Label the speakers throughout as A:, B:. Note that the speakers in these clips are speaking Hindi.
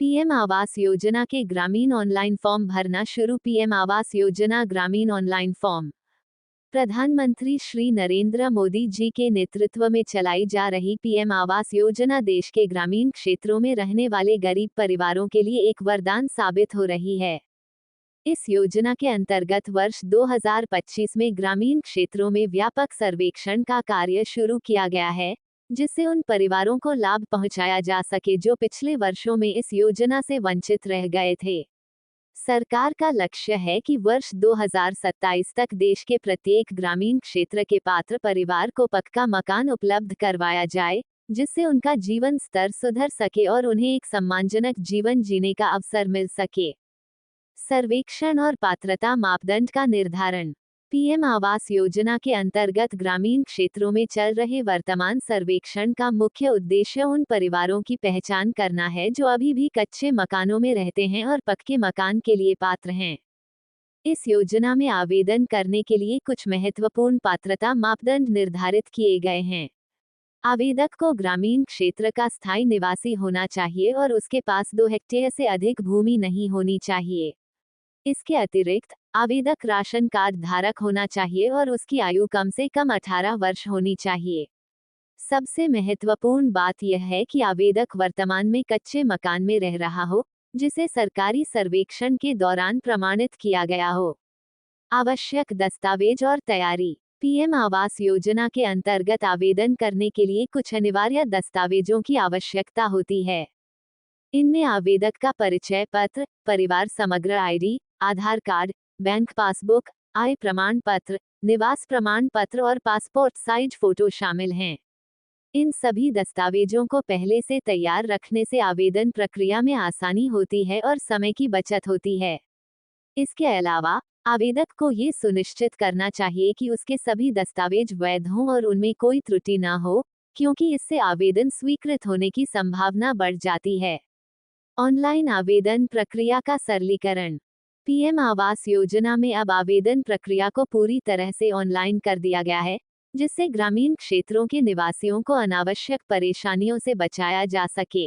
A: पीएम आवास योजना के ग्रामीण ऑनलाइन फॉर्म भरना शुरू। पीएम आवास योजना ग्रामीण ऑनलाइन फॉर्म। प्रधानमंत्री श्री नरेंद्र मोदी जी के नेतृत्व में चलाई जा रही पीएम आवास योजना देश के ग्रामीण क्षेत्रों में रहने वाले गरीब परिवारों के लिए एक वरदान साबित हो रही है। इस योजना के अंतर्गत वर्ष 2025 में ग्रामीण क्षेत्रों में व्यापक सर्वेक्षण का कार्य शुरू किया गया है, जिससे उन परिवारों को लाभ पहुंचाया जा सके जो पिछले वर्षों में इस योजना से वंचित रह गए थे। सरकार का लक्ष्य है कि वर्ष 2027 तक देश के प्रत्येक ग्रामीण क्षेत्र के पात्र परिवार को पक्का मकान उपलब्ध करवाया जाए, जिससे उनका जीवन स्तर सुधर सके और उन्हें एक सम्मानजनक जीवन जीने का अवसर मिल सके। सर्वेक्षण और पात्रता मापदंड का निर्धारण। पीएम आवास योजना के अंतर्गत ग्रामीण क्षेत्रों में चल रहे वर्तमान सर्वेक्षण का मुख्य उद्देश्य उन परिवारों की पहचान करना है जो अभी भी कच्चे मकानों में रहते हैं और पक्के मकान के लिए पात्र हैं। इस योजना में आवेदन करने के लिए कुछ महत्वपूर्ण पात्रता मापदंड निर्धारित किए गए हैं। आवेदक को ग्रामीण क्षेत्र का स्थायी निवासी होना चाहिए और उसके पास 2 हेक्टेयर से अधिक भूमि नहीं होनी चाहिए। इसके अतिरिक्त आवेदक राशन कार्ड धारक होना चाहिए और उसकी आयु कम से कम 18 वर्ष होनी चाहिए। सबसे महत्वपूर्ण बात यह है कि आवेदक वर्तमान में कच्चे मकान में रह रहा हो, जिसे सरकारी सर्वेक्षण के दौरान प्रमाणित किया गया हो। आवश्यक दस्तावेज और तैयारी। पीएम आवास योजना के अंतर्गत आवेदन करने के लिए कुछ अनिवार्य दस्तावेजों की आवश्यकता होती है। इनमें आवेदक का परिचय पत्र, परिवार समग्र आईडी, आधार कार्ड, बैंक पासबुक, आय प्रमाण पत्र, निवास प्रमाण पत्र और पासपोर्ट साइज फोटो शामिल हैं। इन सभी दस्तावेजों को पहले से तैयार रखने से आवेदन प्रक्रिया में आसानी होती है और समय की बचत होती है। इसके अलावा आवेदक को ये सुनिश्चित करना चाहिए कि उसके सभी दस्तावेज वैध हों और उनमें कोई त्रुटि न हो, क्योंकि इससे आवेदन स्वीकृत होने की संभावना बढ़ जाती है। ऑनलाइन आवेदन प्रक्रिया का सरलीकरण। पीएम आवास योजना में अब आवेदन प्रक्रिया को पूरी तरह से ऑनलाइन कर दिया गया है, जिससे ग्रामीण क्षेत्रों के निवासियों को अनावश्यक परेशानियों से बचाया जा सके।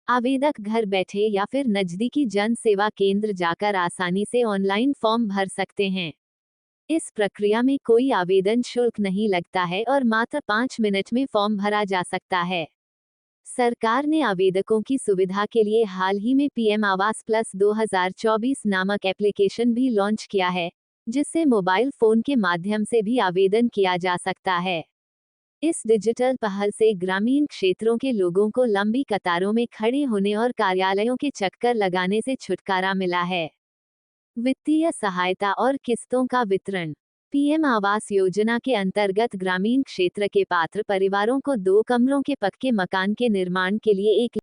A: आवेदक घर बैठे या फिर नजदीकी जन सेवा केंद्र जाकर आसानी से ऑनलाइन फॉर्म भर सकते हैं। इस प्रक्रिया में कोई आवेदन शुल्क नहीं लगता है और मात्र 5 मिनट में फॉर्म भरा जा सकता है। सरकार ने आवेदकों की सुविधा के लिए हाल ही में पीएम आवास प्लस 2024 नामक एप्लीकेशन भी लॉन्च किया है, जिससे मोबाइल फोन के माध्यम से भी आवेदन किया जा सकता है। इस डिजिटल पहल से ग्रामीण क्षेत्रों के लोगों को लंबी कतारों में खड़े होने और कार्यालयों के चक्कर लगाने से छुटकारा मिला है। वित्तीय सहायता और किस्तों का वितरण। पीएम आवास योजना के अंतर्गत ग्रामीण क्षेत्र के पात्र परिवारों को 2 कमरों के पक्के मकान के निर्माण के लिए 1